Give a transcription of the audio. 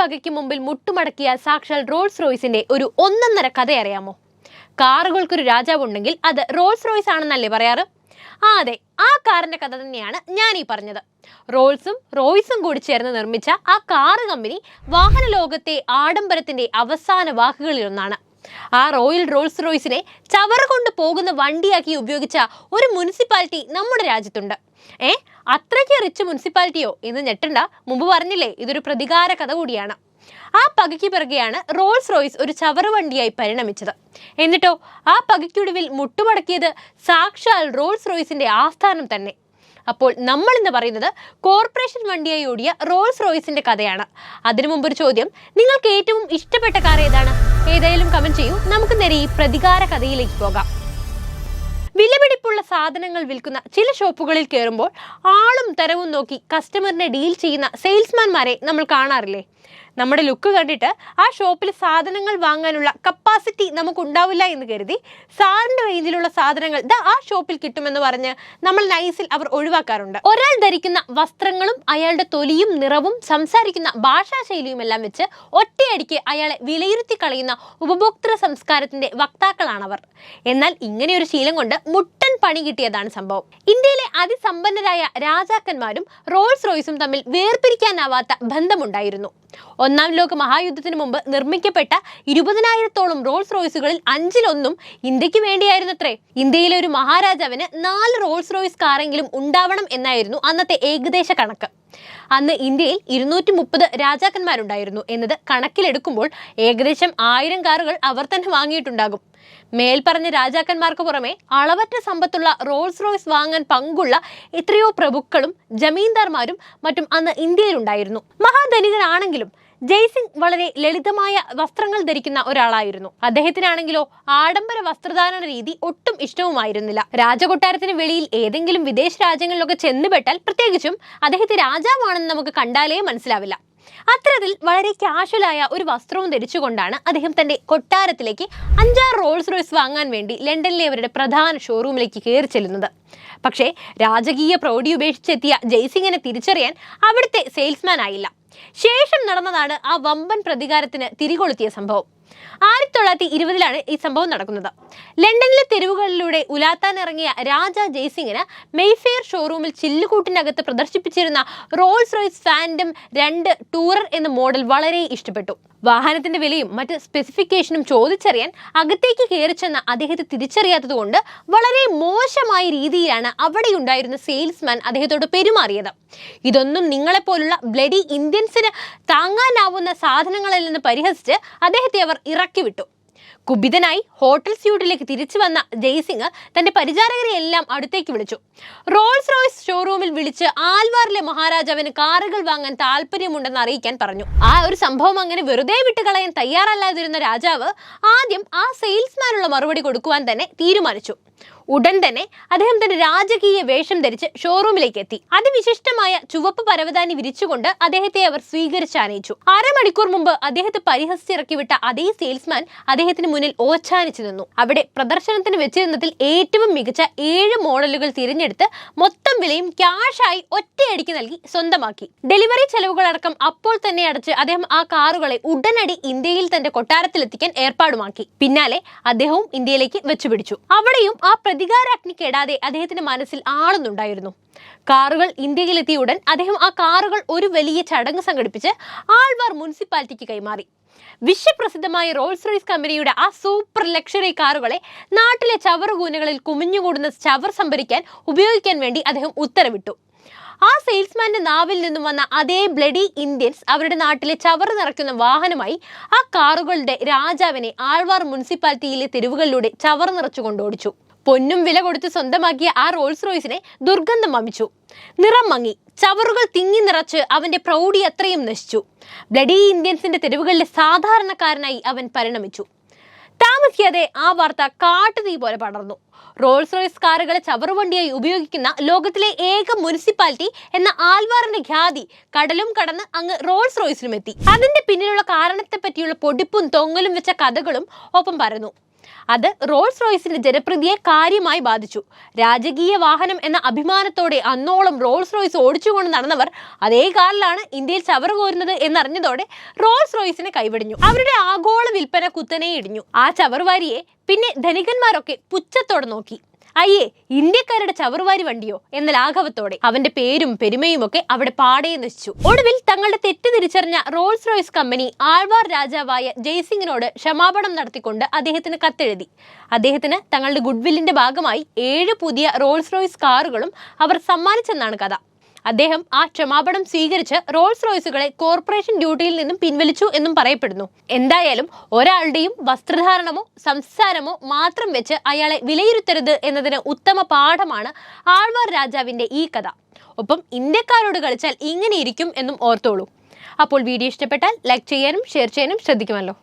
പകയ്ക്ക് മുമ്പിൽ മുട്ടുമടക്കിയ സാക്ഷാൽ റോൾസ് റോയ്സിന്റെ ഒരു ഒന്നൊന്നര കഥ അറിയാമോ? കാറുകൾക്കൊരു രാജാവുണ്ടെങ്കിൽ അത് റോൾസ് റോയ്സ് ആണെന്നല്ലേ പറയാറ്? അതെ, ആ കാറിന്റെ കഥ തന്നെയാണ് ഞാൻ ഈ പറഞ്ഞത്. റോൾസും റോയ്സും കൂടി ചേർന്ന് നിർമ്മിച്ച ആ കാറ് കമ്പനി വാഹന ലോകത്തെ ആഡംബരത്തിന്റെ അവസാന വാക്കുകളിലൊന്നാണ്. ആ റോയൽ റോൾസ് റോയ്സിനെ ചവറ് കൊണ്ട് പോകുന്ന വണ്ടിയാക്കി ഉപയോഗിച്ച ഒരു മുനിസിപ്പാലിറ്റി നമ്മുടെ രാജ്യത്തുണ്ട്. അത്രയ്ക്ക് റിച്ച് മുനിസിപ്പാലിറ്റിയോ എന്ന് ഞെട്ടണ്ട, മുമ്പ് പറഞ്ഞില്ലേ ഇതൊരു പ്രതികാര കഥ കൂടിയാണ്. ആ പകയ്ക്ക് പിറകെയാണ് റോൾസ് റോയ്സ് ഒരു ചവറ് വണ്ടിയായി പരിണമിച്ചത്. എന്നിട്ടോ ആ പകയ്ക്കൊടുവിൽ മുട്ടുമടക്കിയത് സാക്ഷാൽ റോൾസ് റോയ്സിന്റെ ആസ്ഥാനം തന്നെ. അപ്പോൾ നമ്മൾ ഇന്ന് പറയുന്നത് കോർപ്പറേഷൻ വണ്ടിയായി ഓടിയ റോൾസ് റോയ്സിന്റെ കഥയാണ്. അതിനു മുമ്പ് ഒരു ചോദ്യം, നിങ്ങൾക്ക് ഏറ്റവും ഇഷ്ടപ്പെട്ട കാർ ഏതാണ്? ഏതായാലും കമന്റ് ചെയ്യൂ. നമുക്ക് നേരെ ഈ പ്രതികാര കഥയിലേക്ക് പോകാം. വിലപിടിപ്പുള്ള സാധനങ്ങൾ വിൽക്കുന്ന ചില ഷോപ്പുകളിൽ കയറുമ്പോൾ ആളും തരവും നോക്കി കസ്റ്റമറിനെ ഡീൽ ചെയ്യുന്ന സെയിൽസ്മാൻമാരെ നമ്മൾ കാണാറില്ലേ? നമ്മുടെ ലുക്ക് കണ്ടിട്ട് ആ ഷോപ്പിൽ സാധനങ്ങൾ വാങ്ങാനുള്ള കപ്പാസിറ്റി നമുക്കുണ്ടാവില്ല എന്ന് കരുതി സാറിന്റെ റേഞ്ചിലുള്ള സാധനങ്ങൾ ആ ഷോപ്പിൽ കിട്ടുമെന്ന് പറഞ്ഞ് നമ്മൾ നൈസിൽ അവർ ഒഴിവാക്കാറുണ്ട്. ഒരാൾ ധരിക്കുന്ന വസ്ത്രങ്ങളും അയാളുടെ തൊലിയും നിറവും സംസാരിക്കുന്ന ഭാഷാശൈലിയും എല്ലാം വെച്ച് ഒറ്റയടിക്ക് അയാളെ വിലയിരുത്തി കളയുന്ന ഉപഭോക്തൃ സംസ്കാരത്തിന്റെ വക്താക്കളാണവർ. എന്നാൽ ഇങ്ങനെയൊരു ശീലം കൊണ്ട് മുട്ടൻ പണി കിട്ടിയതാണ് സംഭവം. ഇന്ത്യയിലെ അതിസമ്പന്നരായ രാജാക്കന്മാരും റോൾസ് റോയ്സും തമ്മിൽ വേർപിരിക്കാനാവാത്ത ബന്ധമുണ്ടായിരുന്നു. ഒന്നാം ലോക മഹായുദ്ധത്തിന് മുമ്പ് നിർമ്മിക്കപ്പെട്ട 20,000-ഓളം റോൾസ് റോയ്സുകളിൽ 5-1 ഇന്ത്യക്ക് വേണ്ടിയായിരുന്നത്രേ. ഇന്ത്യയിലെ ഒരു മഹാരാജാവിന് 4 റോൾസ് റോയ്സ് കാറെങ്കിലും ഉണ്ടാവണം എന്നായിരുന്നു അന്നത്തെ ഏകദേശ കണക്ക്. അന്ന് ഇന്ത്യയിൽ 230 രാജാക്കന്മാരുണ്ടായിരുന്നു എന്നത് കണക്കിലെടുക്കുമ്പോൾ ഏകദേശം 1000 കാറുകൾ അവർ തന്നെ വാങ്ങിയിട്ടുണ്ടാകും. മേൽപ്പറഞ്ഞ രാജാക്കന്മാർക്ക് പുറമെ അളവറ്റ സമ്പത്തുള്ള റോൾസ് റോയ്സ് വാങ്ങാൻ പങ്കുള്ള എത്രയോ പ്രഭുക്കളും ജമീന്ദാർമാരും മറ്റും അന്ന് ഇന്ത്യയിലുണ്ടായിരുന്നു. മഹാധനികനാണെങ്കിലും ജയ്സിംഗ് വളരെ ലളിതമായ വസ്ത്രങ്ങൾ ധരിക്കുന്ന ഒരാളായിരുന്നു. അദ്ദേഹത്തിനാണെങ്കിലോ ആഡംബര വസ്ത്രധാരണ രീതി ഒട്ടും ഇഷ്ടവുമായിരുന്നില്ല. രാജകൊട്ടാരത്തിന് വെളിയിൽ ഏതെങ്കിലും വിദേശ രാജ്യങ്ങളിലൊക്കെ ചെന്നുപെട്ടാൽ പ്രത്യേകിച്ചും അദ്ദേഹത്തെ രാജാവാണെന്ന് നമുക്ക് കണ്ടാലേ മനസ്സിലാവില്ല. അത്തരത്തിൽ വളരെ കാഷ്വലായ ഒരു വസ്ത്രവും ധരിച്ചുകൊണ്ടാണ് അദ്ദേഹം തന്റെ കൊട്ടാരത്തിലേക്ക് 5-6 റോൾസ് റോയ്സ് വാങ്ങാൻ വേണ്ടി ലണ്ടനിലെ അവരുടെ പ്രധാന ഷോറൂമിലേക്ക് കയറി ചെല്ലുന്നത്. പക്ഷേ രാജകീയ പ്രൗഢി ഉപേക്ഷിച്ചെത്തിയ ജയ്സിംഗിനെ തിരിച്ചറിയാൻ അവിടുത്തെ സെയിൽസ്മാൻ ആയില്ല. ശേഷം നടന്നതാണ് ആ വമ്പൻ പ്രതികാരത്തിന് തിരികൊളുത്തിയ സംഭവം. 1920-ലാണ് ഈ സംഭവം നടക്കുന്നത്. ലണ്ടനിലെ തെരുവുകളിലൂടെ ഉലാത്താനിറങ്ങിയ രാജ ജയ്സിംഗിന് മെയ്ഫെയർ ഷോറൂമിൽ ചില്ലുകൂട്ടിനകത്ത് പ്രദർശിപ്പിച്ചിരുന്ന റോൾസ് റോയ്സ് ഫാൻഡം 2 ടൂറർ എന്ന മോഡൽ വളരെ ഇഷ്ടപ്പെട്ടു. വാഹനത്തിന്റെ വിലയും മറ്റ് സ്പെസിഫിക്കേഷനും ചോദിച്ചറിയാൻ അകത്തേക്ക് കയറിച്ചെന്ന അദ്ദേഹത്തെ തിരിച്ചറിയാത്തതുകൊണ്ട് വളരെ മോശമായ രീതിയിലാണ് അവിടെയുണ്ടായിരുന്ന സെയിൽസ്മാൻ അദ്ദേഹത്തോട് പെരുമാറിയത്. ഇതൊന്നും നിങ്ങളെപ്പോലുള്ള ബ്ലഡി ഇന്ത്യൻസിന് താങ്ങാനാവുന്ന സാധനങ്ങളിൽ നിന്ന് പരിഹസിച്ച് അദ്ദേഹത്തെ അവർ ഇറക്കി വിട്ടു. കുപിതനായി ഹോട്ടൽ സ്യൂട്ടിലേക്ക് തിരിച്ചു വന്ന ജയ്സിംഗ് തന്റെ പരിചാരകരെ എല്ലാം അടുത്തേക്ക് വിളിച്ചു. റോൾസ് റോയ്സ് ഷോറൂമിൽ വിളിച്ച് ആൽവാറിലെ മഹാരാജാവിന് കാറുകൾ വാങ്ങാൻ താല്പര്യമുണ്ടെന്ന് അറിയിക്കാൻ പറഞ്ഞു. ആ ഒരു സംഭവം അങ്ങനെ വെറുതെ വിട്ടുകളയാൻ തയ്യാറല്ലാതിരുന്ന രാജാവ് ആദ്യം ആ സെയിൽസ്മാനുള്ള മറുപടി കൊടുക്കുവാൻ തന്നെ തീരുമാനിച്ചു. ഉടൻ തന്നെ അദ്ദേഹം തന്റെ രാജകീയ വേഷം ധരിച്ച് ഷോറൂമിലേക്ക് എത്തി. അതിവിശിഷ്ടമായ ചുവപ്പ് പരവതാനി വിരിച്ചുകൊണ്ട് അദ്ദേഹത്തെ അവർ സ്വീകരിച്ചാനയിച്ചു. അരമണിക്കൂർ മുമ്പ് അദ്ദേഹത്തെ പരിഹസിച്ചിറക്കിവിട്ട അതേ സെയിൽസ്മാൻ അദ്ദേഹത്തിന് മുന്നിൽ ഓച്ചാനിച്ചു നിന്നു. അവിടെ പ്രദർശനത്തിന് വെച്ചിരുന്നതിൽ ഏറ്റവും മികച്ച 7 മോഡലുകൾ തിരഞ്ഞെടുത്ത് മൊത്തം വിലയും ക്യാഷായി ഒറ്റയടിക്ക് നൽകി സ്വന്തമാക്കി. ഡെലിവറി ചെലവുകളടക്കം അപ്പോൾ തന്നെ അടച്ച് അദ്ദേഹം ആ കാറുകളെ ഉടനടി ഇന്ത്യയിൽ തന്റെ കൊട്ടാരത്തിലെത്തിക്കാൻ ഏർപ്പാടുമാക്കി. പിന്നാലെ അദ്ദേഹവും ഇന്ത്യയിലേക്ക് വെച്ചുപിടിച്ചു. അവിടെയും ആ പ്രതികാരാഗ്നി കെടാതെ അദ്ദേഹത്തിന്റെ മനസ്സിൽ ആളുന്നുണ്ടായിരുന്നു. കാറുകൾ ഇന്ത്യയിലെത്തിയ ഉടൻ അദ്ദേഹം ആ കാറുകൾ ഒരു വലിയ ചടങ്ങ് സംഘടിപ്പിച്ച് ആൾവാർ മുനിസിപ്പാലിറ്റിക്ക് കൈമാറി. വിശ്വപ്രസിദ്ധമായ റോൾസ് റോയ്സ് കമ്പനിയുടെ ആ സൂപ്പർ ലക്ഷറി കാറുകളെ നാട്ടിലെ ചവറുകൂനകളിൽ കുമിഞ്ഞുകൂടുന്ന ചവർ സംഭരിക്കാൻ ഉപയോഗിക്കാൻ വേണ്ടി അദ്ദേഹം ഉത്തരവിട്ടു. ആ സെയിൽസ്മാന്റെ നാവിൽ നിന്നും വന്ന അതേ ബ്ലഡി ഇന്ത്യൻസ് അവരുടെ നാട്ടിലെ ചവറ് നിറയ്ക്കുന്ന വാഹനമായി ആ കാറുകളുടെ രാജാവിനെ ആൾവാർ മുനിസിപ്പാലിറ്റിയിലെ തെരുവുകളിലൂടെ ചവർ നിറച്ചു കൊണ്ടോടിച്ചു. പൊന്നും വില കൊടുത്ത് സ്വന്തമാക്കിയ ആ റോൾസ് റോയ്സിനെ ദുർഗന്ധം വമിച്ചു. നിറം മങ്ങി, ചവറുകൾ തിങ്ങി നിറച്ച് അവന്റെ പ്രൗഢി അത്രയും നശിച്ചു. ബ്ലഡി ഇന്ത്യൻസിന്റെ തെരുവുകളിലെ സാധാരണക്കാരനായി അവൻ പരിണമിച്ചു. താമസിയാതെ ആ വാർത്ത കാട്ടുതീ പോലെ പടർന്നു. റോൾസ് റോയ്സ് കാറുകളെ ചവറുവണ്ടിയായി ഉപയോഗിക്കുന്ന ലോകത്തിലെ ഏക മുനിസിപ്പാലിറ്റി എന്ന ആൽവാറിന്റെ ഖ്യാതി കടലും കടന്ന് അങ്ങ് റോൾസ് റോയ്സിലും എത്തി. അതിന്റെ പിന്നിലുള്ള കാരണത്തെ പറ്റിയുള്ള പൊടിപ്പും തൊങ്ങലും വെച്ച കഥകളും ഒപ്പം പരന്നു. അത് റോൾസ് റോയ്സിന്റെ ജനപ്രീതിയെ കാര്യമായി ബാധിച്ചു. രാജകീയ വാഹനം എന്ന അഭിമാനത്തോടെ അന്നോളം റോൾസ് റോയ്സ് ഓടിച്ചുകൊണ്ട് നടന്നവർ അതേ കാറിലാണ് ഇന്ത്യയിൽ ചവറ് കോരുന്നത് എന്നറിഞ്ഞതോടെ റോൾസ് റോയ്സിനെ കൈവിടിഞ്ഞു. അവരുടെ ആഗോള വിൽപ്പന കുത്തനെ ഇടിഞ്ഞു. ആ ചവറുവാരിയെ പിന്നെ ധനികന്മാരൊക്കെ പുച്ഛത്തോടെ നോക്കി. അയ്യേ, ഇന്ത്യക്കാരുടെ ചവറുവാരി വണ്ടിയോ എന്ന ലാഘവത്തോടെ അവന്റെ പേരും പെരുമയും ഒക്കെ അവിടെ പാടെ നശിച്ചു. ഒടുവിൽ തങ്ങളുടെ തെറ്റ് തിരിച്ചറിഞ്ഞ റോൾസ് റോയ്സ് കമ്പനി ആൾവാർ രാജാവായ ജയ്സിംഗിനോട് ക്ഷമാപണം നടത്തിക്കൊണ്ട് അദ്ദേഹത്തിന് കത്തെഴുതി. അദ്ദേഹത്തിന് തങ്ങളുടെ ഗുഡ്വില്ലിന്റെ ഭാഗമായി 7 പുതിയ റോൾസ് റോയ്സ് കാറുകളും അവർ സമ്മാനിച്ചെന്നാണ് കഥ. അദ്ദേഹം ആ ക്ഷമാപണം സ്വീകരിച്ച് റോൾസ് റോയ്സുകളെ കോർപ്പറേഷൻ ഡ്യൂട്ടിയിൽ നിന്നും പിൻവലിച്ചു എന്നും പറയപ്പെടുന്നു. എന്തായാലും ഒരാളുടെയും വസ്ത്രധാരണമോ സംസ്കാരമോ മാത്രം വെച്ച് അയാളെ വിലയിരുത്തരുത് എന്നതിന് ഉത്തമ പാഠമാണ് ആൾവാർ രാജാവിന്റെ ഈ കഥ. ഒപ്പം ഇന്ത്യക്കാരോട് കളിച്ചാൽ ഇങ്ങനെ ഇരിക്കും എന്നും ഓർത്തോളൂ. അപ്പോൾ വീഡിയോ ഇഷ്ടപ്പെട്ടാൽ ലൈക്ക് ചെയ്യാനും ഷെയർ ചെയ്യാനും ശ്രദ്ധിക്കുമല്ലോ.